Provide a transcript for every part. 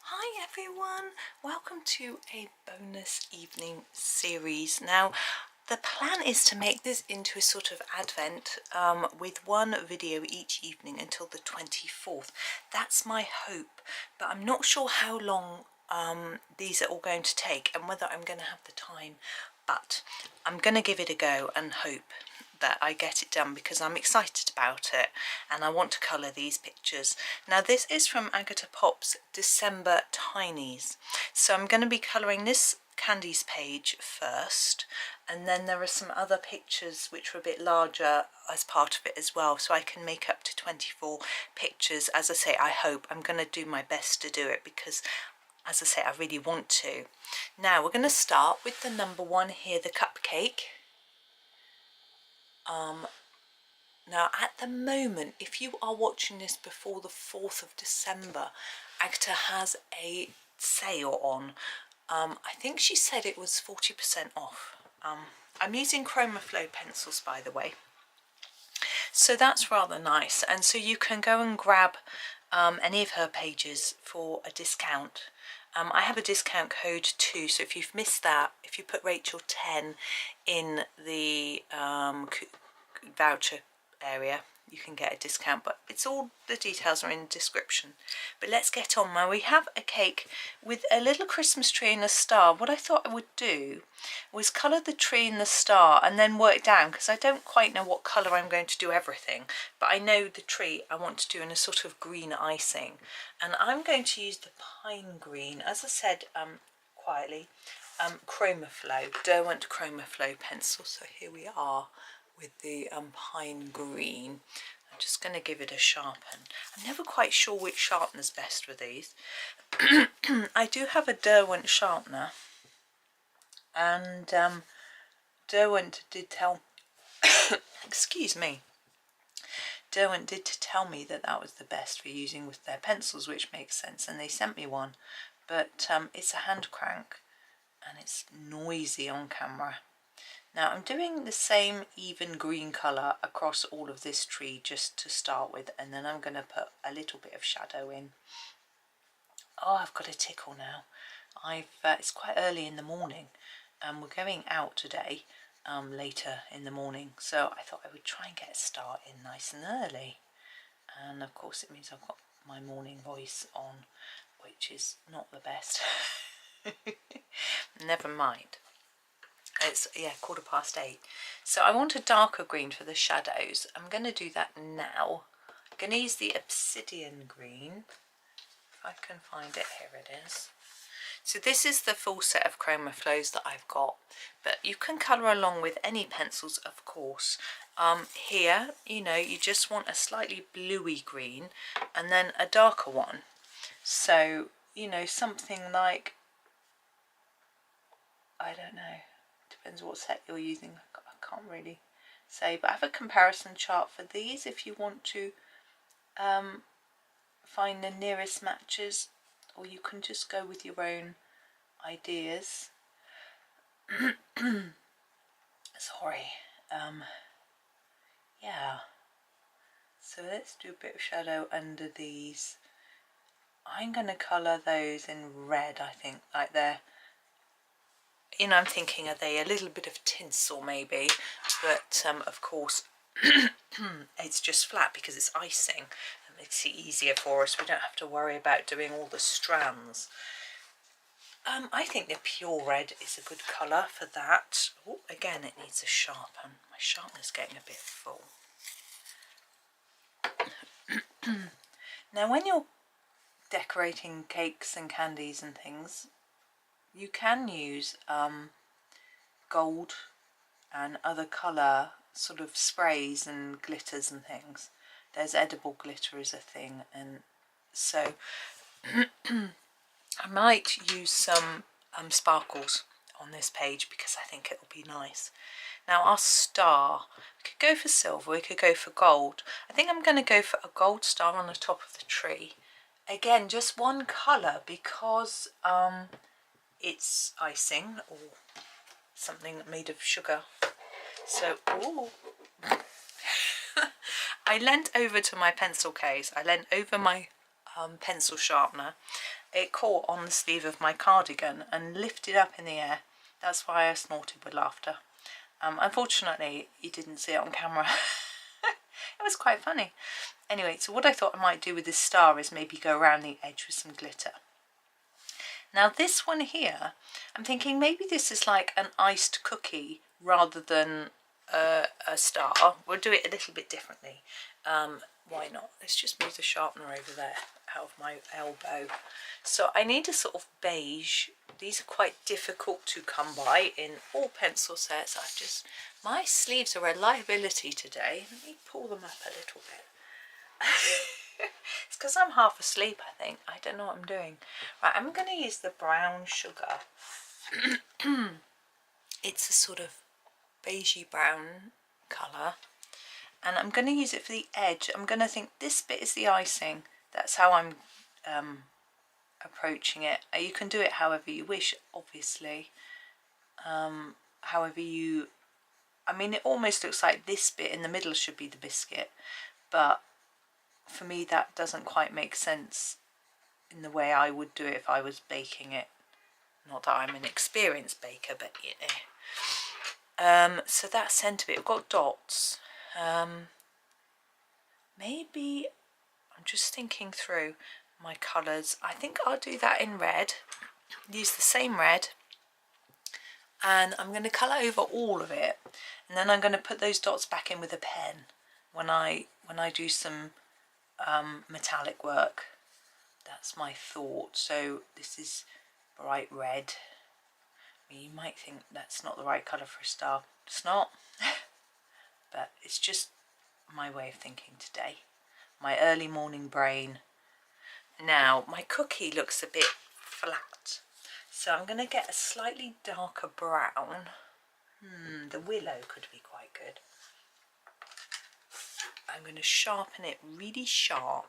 Hi everyone, welcome to a bonus evening series. Now the plan is to make this into a sort of advent with one video each evening until the 24th. That's my hope, but I'm not sure how long these are all going to take and whether I'm going to have the time, but I'm going to give it a go and hope that I get it done because I'm excited about it and I want to colour these pictures. Now this is from Agotapop's December Tinies, so I'm going to be colouring this Candies page first, and then there are some other pictures which are a bit larger as part of it as well, so I can make up to 24 pictures. As I say, I hope. I'm going to do my best to do it because, as I say, I really want to. Now we're going to start with the number one here, the Cupcake. Now at the moment, if you are watching this before the 4th of December, Agta has a sale on. I think she said it was 40% off. I'm using Chromaflow pencils, by the way. So that's rather nice. And so you can go and grab any of her pages for a discount. I have a discount code too, so if you've missed that, if you put Rachel 10 in the voucher area, you can get a discount, but it's all, the details are in the description. But let's get on. Now we have a cake with a little Christmas tree and a star. What I thought I would do was colour the tree and the star and then work down, because I don't quite know what colour I'm going to do everything, but I know the tree I want to do in a sort of green icing, and I'm going to use the pine green, as I said quietly, Chromaflow, Derwent Chromaflow pencil. So here we are with the pine green. I'm just going to give it a sharpen. I'm never quite sure which sharpener's best with these. I do have a Derwent sharpener, and Derwent did tell excuse me, Derwent did tell me that that was the best for using with their pencils, which makes sense, and they sent me one, but it's a hand crank and it's noisy on camera. Now I'm doing the same even green colour across all of this tree just to start with, and then I'm going to put a little bit of shadow in. Oh, I've got a tickle now. It's quite early in the morning and we're going out today later in the morning, so I thought I would try and get a start in nice and early, and of course it means I've got my morning voice on, which is not the best. Never mind. It's, yeah, 8:15. So I want a darker green for the shadows. I'm going to do that now. I'm going to use the obsidian green. If I can find it, here it is. So this is the full set of Chromaflows that I've got, but you can colour along with any pencils, of course. Here, you know, you just want a slightly bluey green and then a darker one. So, you know, something like, I don't know, depends what set you're using, I can't really say, but I have a comparison chart for these if you want to find the nearest matches, or you can just go with your own ideas. Sorry. Yeah, so let's do a bit of shadow under these. I'm going to colour those in red, I think, like they're, you know, I'm thinking, are they a little bit of tinsel maybe, but of course it's just flat because it's icing. It makes it easier for us. We don't have to worry about doing all the strands. I think the pure red is a good colour for that. Oh, again, it needs a sharpen. My sharpener's getting a bit full. Now when you're decorating cakes and candies and things, you can use gold and other colour sort of sprays and glitters and things. There's edible glitter is a thing, and so I might use some sparkles on this page because I think it'll be nice. Now our star, we could go for silver, we could go for gold. I think I'm going to go for a gold star on the top of the tree. Again, just one colour because it's icing or something made of sugar. So, ooh. I leant over to my pencil case, I leant over my pencil sharpener, it caught on the sleeve of my cardigan and lifted up in the air. That's why I snorted with laughter. Unfortunately, you didn't see it on camera. It was quite funny. Anyway, so what I thought I might do with this star is maybe go around the edge with some glitter. Now this one here, I'm thinking maybe this is like an iced cookie rather than a star. We'll do it a little bit differently. Why not? Let's just move the sharpener over there out of my elbow. So I need a sort of beige. These are quite difficult to come by in all pencil sets. My sleeves are a liability today. Let me pull them up a little bit. It's because I'm half asleep, I think. I don't know what I'm doing. Right, I'm going to use the brown sugar. It's a sort of beigey brown colour. And I'm going to use it for the edge. I'm going to think this bit is the icing. That's how I'm approaching it. You can do it however you wish, obviously. However you... I mean, it almost looks like this bit in the middle should be the biscuit. But for me, that doesn't quite make sense in the way I would do it if I was baking it. Not that I'm an experienced baker, but you know. So that centre bit, we've got dots. Maybe, I'm just thinking through my colours. I think I'll do that in red. Use the same red. And I'm going to colour over all of it. And then I'm going to put those dots back in with a pen when I do some metallic work. That's my thought. So this is bright red. I mean, you might think that's not the right colour for a star. It's not. But it's just my way of thinking today. My early morning brain. Now, my cookie looks a bit flat. So I'm going to get a slightly darker brown. The willow could be quite good. I'm going to sharpen it really sharp.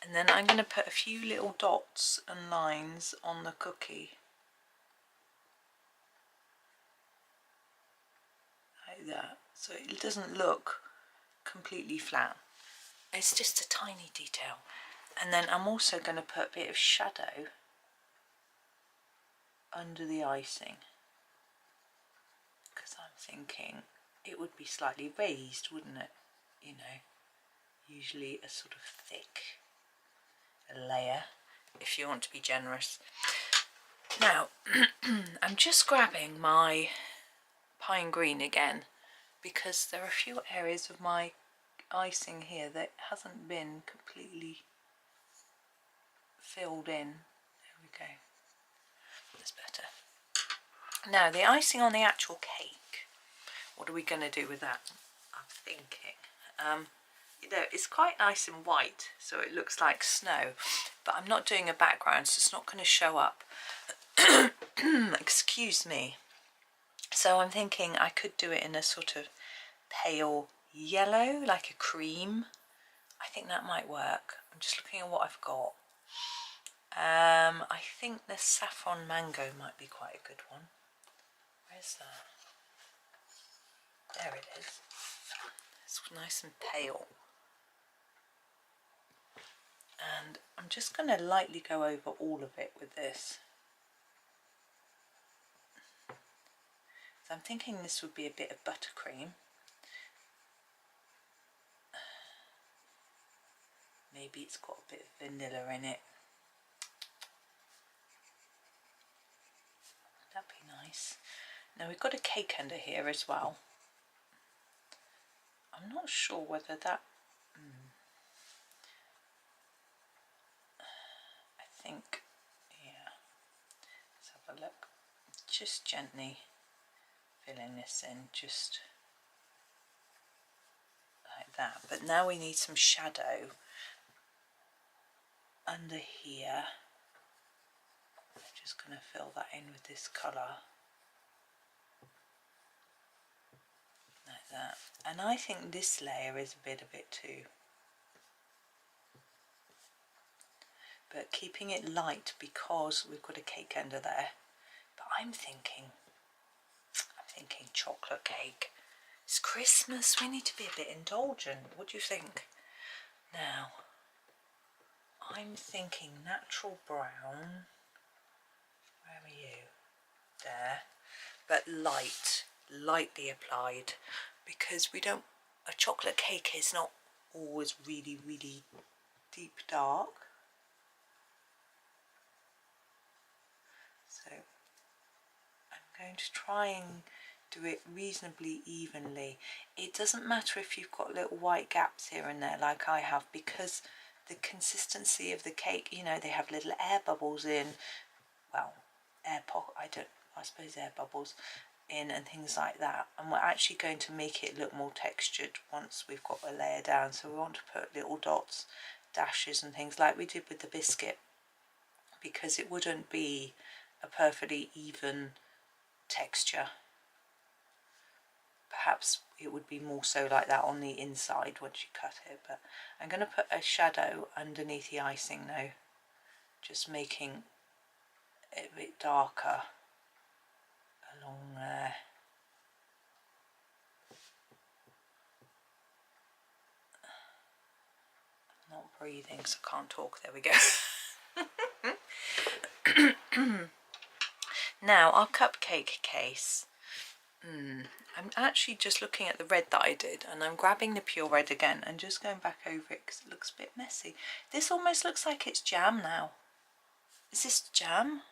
And then I'm going to put a few little dots and lines on the cookie. Like that. So it doesn't look completely flat. It's just a tiny detail. And then I'm also going to put a bit of shadow under the icing. Because I'm thinking it would be slightly raised, wouldn't it? You know, usually a sort of thick layer, if you want to be generous. Now, I'm just grabbing my pine green again, because there are a few areas of my icing here that hasn't been completely filled in. There we go. That's better. Now, the icing on the actual cake, what are we going to do with that? I'm thinking. You know, it's quite nice and white, so it looks like snow, but I'm not doing a background, so it's not going to show up. Excuse me. So I'm thinking I could do it in a sort of pale yellow, like a cream. I think that might work. I'm just looking at what I've got. I think the saffron mango might be quite a good one. Where's that? There it is. It's nice and pale. And I'm just going to lightly go over all of it with this. So I'm thinking this would be a bit of buttercream. Maybe it's got a bit of vanilla in it. That'd be nice. Now we've got a cake under here as well. I'm not sure whether that... I think, yeah. Let's have a look. Just gently filling this in, just like that. But now we need some shadow under here. I'm just going to fill that in with this colour. Like that. And I think this layer is a bit of it too. But keeping it light because we've got a cake under there. But I'm thinking chocolate cake. It's Christmas, we need to be a bit indulgent. What do you think? Now, I'm thinking natural brown. Where are you? There. But lightly applied, because we don't, a chocolate cake is not always really, really deep dark. So I'm going to try and do it reasonably evenly. It doesn't matter if you've got little white gaps here and there like I have, because the consistency of the cake, you know, they have little air bubbles in, well, I suppose air bubbles in and things like that, and we're actually going to make it look more textured once we've got a layer down. So we want to put little dots, dashes and things like we did with the biscuit, because it wouldn't be a perfectly even texture. Perhaps it would be more so like that on the inside once you cut it, but I'm going to put a shadow underneath the icing now, just making it a bit darker along there. I'm not breathing, so I can't talk. There we go. Now our cupcake case. I'm actually just looking at the red that I did, and I'm grabbing the pure red again and just going back over it because it looks a bit messy. This almost looks like it's jam now. Is this jam?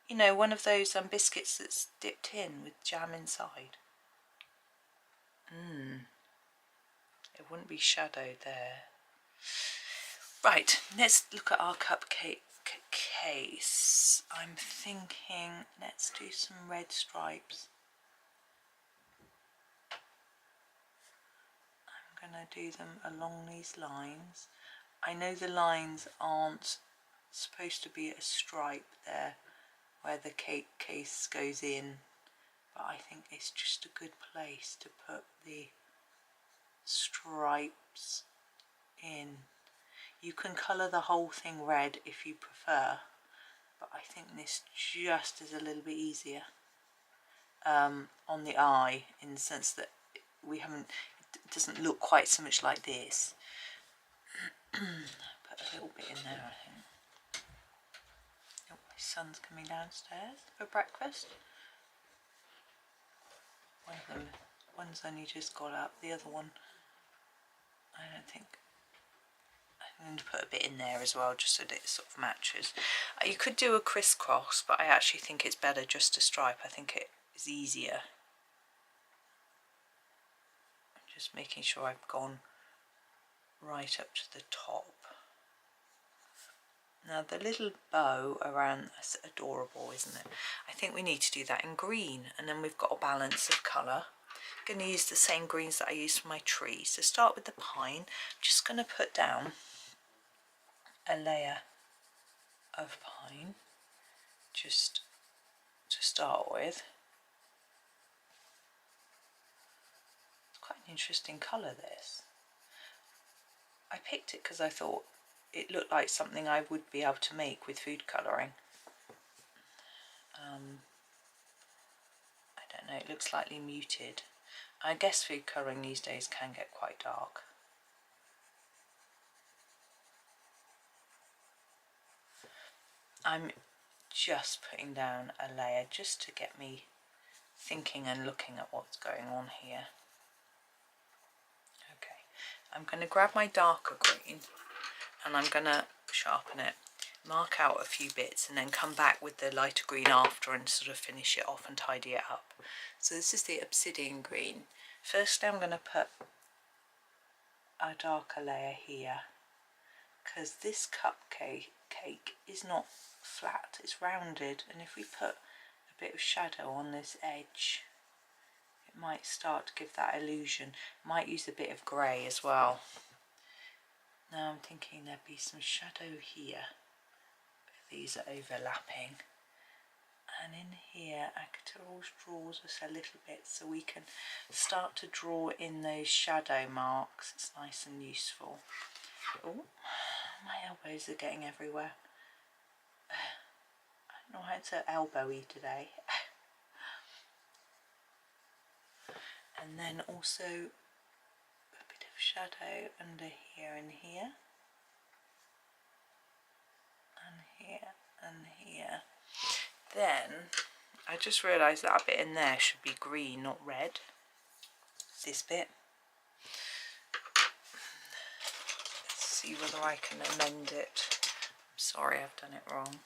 You know, one of those biscuits that's dipped in with jam inside. It wouldn't be shadowed there. Right, let's look at our cupcake case. I'm thinking let's do some red stripes. I'm going to do them along these lines. I know the lines aren't supposed to be a stripe there where the cake case goes in, but I think it's just a good place to put the stripes in. You can colour the whole thing red if you prefer, but I think this just is a little bit easier on the eye, in the sense that it doesn't look quite so much like this. Put a little bit in there, I think. Oh, my son's coming downstairs for breakfast. One's only just got up, the other one, I don't think. I'm going to put a bit in there as well, just so that it sort of matches. You could do a crisscross, but I actually think it's better just to stripe. I think it is easier. I'm just making sure I've gone right up to the top. Now the little bow around, that's adorable, isn't it? I think we need to do that in green, and then we've got a balance of colour. I'm going to use the same greens that I used for my tree. So start with the pine. I'm just going to put down a layer of pine just to start with. It's quite an interesting colour, this. I picked it because I thought it looked like something I would be able to make with food colouring. I don't know, it looks slightly muted. I guess food colouring these days can get quite dark. I'm just putting down a layer just to get me thinking and looking at what's going on here. Okay, I'm going to grab my darker green and I'm going to sharpen it, mark out a few bits, and then come back with the lighter green after and sort of finish it off and tidy it up. So this is the obsidian green. Firstly, I'm going to put a darker layer here, because this cupcake is not flat, it's rounded, and if we put a bit of shadow on this edge, it might start to give that illusion. Might use a bit of grey as well. Now I'm thinking there'd be some shadow here. These are overlapping. And in here, Agotapop draws us a little bit so we can start to draw in those shadow marks. It's nice and useful. Oh, my elbows are getting everywhere. I don't know how to elbowy today. And then also a bit of shadow under here and here. then I just realised that bit in there should be green, not red. This bit. Let's see whether I can amend it. I'm sorry, I've done it wrong.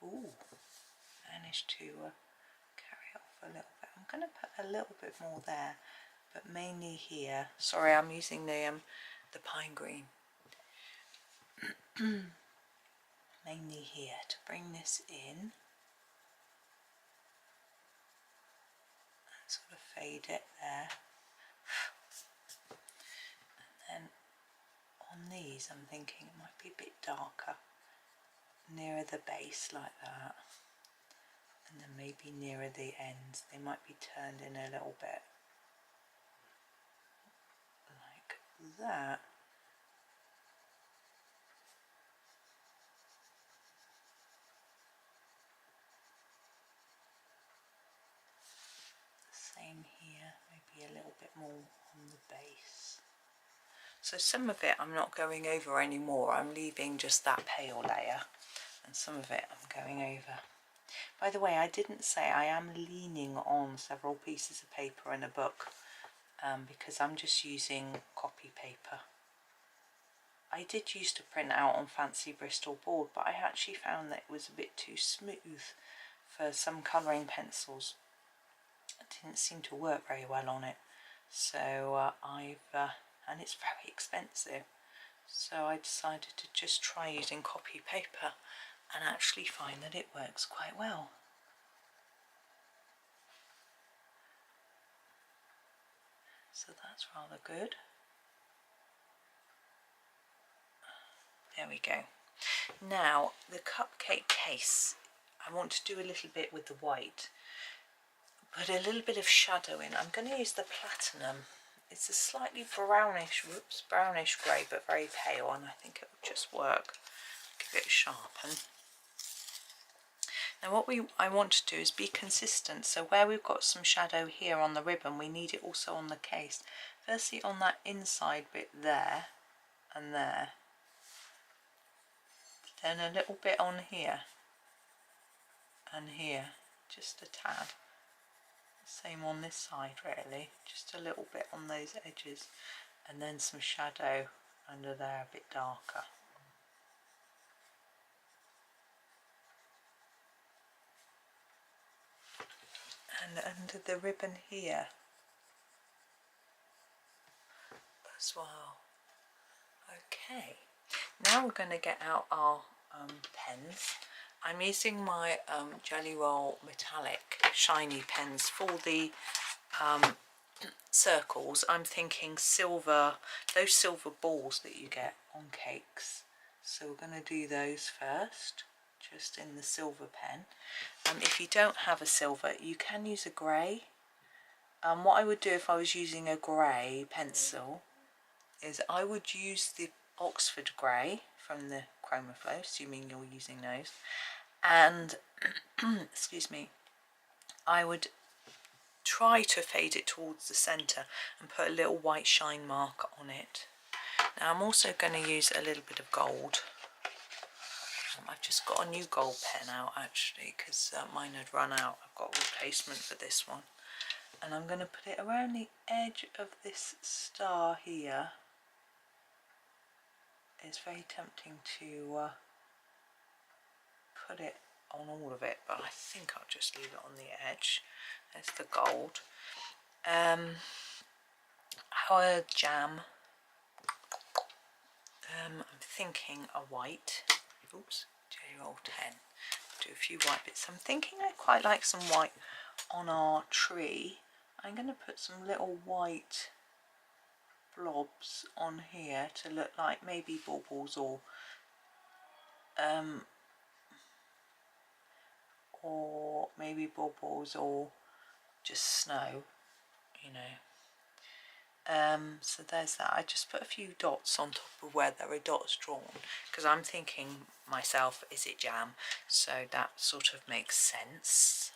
Ooh, managed to carry it off a little bit. I'm going to put a little bit more there, but mainly here. Sorry, I'm using the pine green. Mainly here to bring this in and sort of fade it there. And then on these I'm thinking it might be a bit darker nearer the base like that, and then maybe nearer the ends they might be turned in a little bit like that. Same here, maybe a little bit more on the base. So some of it I'm not going over anymore, I'm leaving just that pale layer, and some of it I'm going over. By the way, I didn't say I am leaning on several pieces of paper in a book because I'm just using copy paper. I did used to print out on fancy Bristol board, but I actually found that it was a bit too smooth for some colouring pencils. It didn't seem to work very well on it, so and it's very expensive, so I decided to just try using copy paper and actually find that it works quite well. So that's rather good. There we go. Now the cupcake case, I want to do a little bit with the white, put a little bit of shadow in. I'm going to use the platinum. It's a slightly brownish, brownish grey, but very pale, and I think it will just work. Give it a sharpen. Now what I want to do is be consistent, so where we've got some shadow here on the ribbon, we need it also on the case. Firstly on that inside bit there and there, then a little bit on here and here, just a tad. Same on this side really, just a little bit on those edges, and then some shadow under there a bit darker. And under the ribbon here as well. Okay, now we're going to get out our pens. I'm using my Gellyroll metallic shiny pens for the circles. I'm thinking silver, those silver balls that you get on cakes. So we're going to do those first, just in the silver pen. If you don't have a silver, you can use a grey. What I would do if I was using a grey pencil is I would use the Oxford grey from the Chromaflow, assuming you're using those, and excuse me, I would try to fade it towards the centre and put a little white shine mark on it. Now I'm also going to use a little bit of gold. I've just got a new gold pen out actually, because mine had run out. I've got a replacement for this one, and I'm going to put it around the edge of this star here. It's very tempting to put it on all of it, but I think I'll just leave it on the edge. There's the gold. Our jam, I'm thinking a white. Oops, Gellyroll 10. Do a few white bits. I'm thinking I quite like some white on our tree. I'm going to put some little white blobs on here to look like maybe baubles or maybe baubles or just snow, you know. So there's that. I just put a few dots on top of where there are dots drawn, because I'm thinking myself, is it jam? So that sort of makes sense.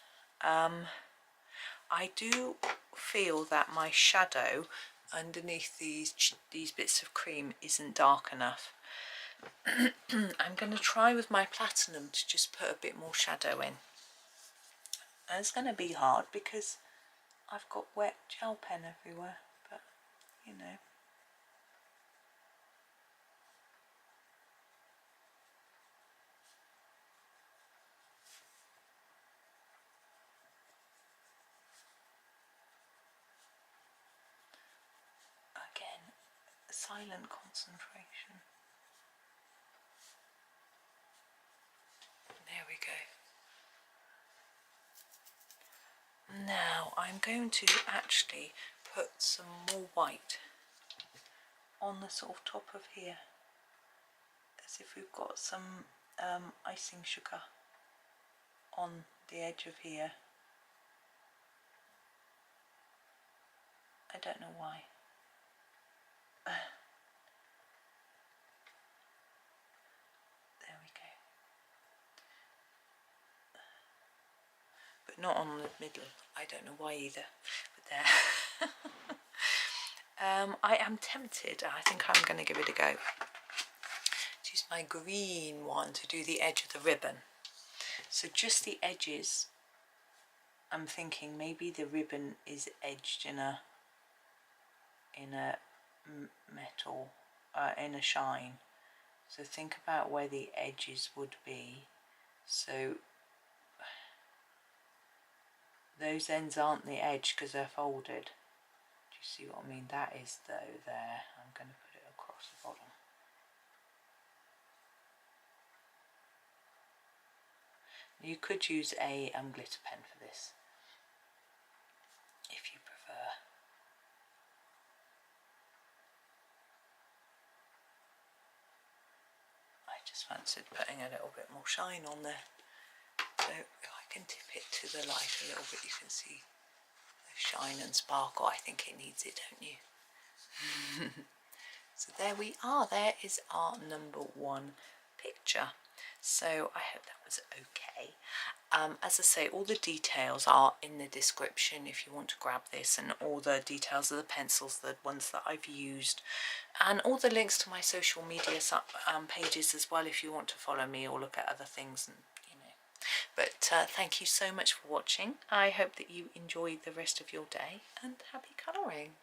I do feel that my shadow underneath these bits of cream isn't dark enough. I'm going to try with my platinum to just put a bit more shadow in. And it's going to be hard because I've got wet gel pen everywhere, but you know. Again, silent concentration. There we go. Now I'm going to actually put some more white on the sort of top of here, as if we've got some icing sugar on the edge of here. I don't know why. There we go. But not on the middle. I don't know why either. But there. I am tempted. I think I'm going to give it a go. To use my green one to do the edge of the ribbon. So just the edges. I'm thinking maybe the ribbon is edged in a metal, in a shine. So think about where the edges would be. So those ends aren't the edge because they're folded. Do you see what I mean? That is though there. I'm going to put it across the bottom. You could use a glitter pen for this, if you prefer. I just fancied putting a little bit more shine on there. So if I can tip it to the light a little bit, you can see the shine and sparkle. I think it needs it, don't you? So there we are. There is our number one picture. So I hope that was okay. As I say, all the details are in the description if you want to grab this, and all the details of the pencils, the ones that I've used, and all the links to my social media pages as well if you want to follow me or look at other things. And but thank you so much for watching. I hope that you enjoy the rest of your day, and happy colouring.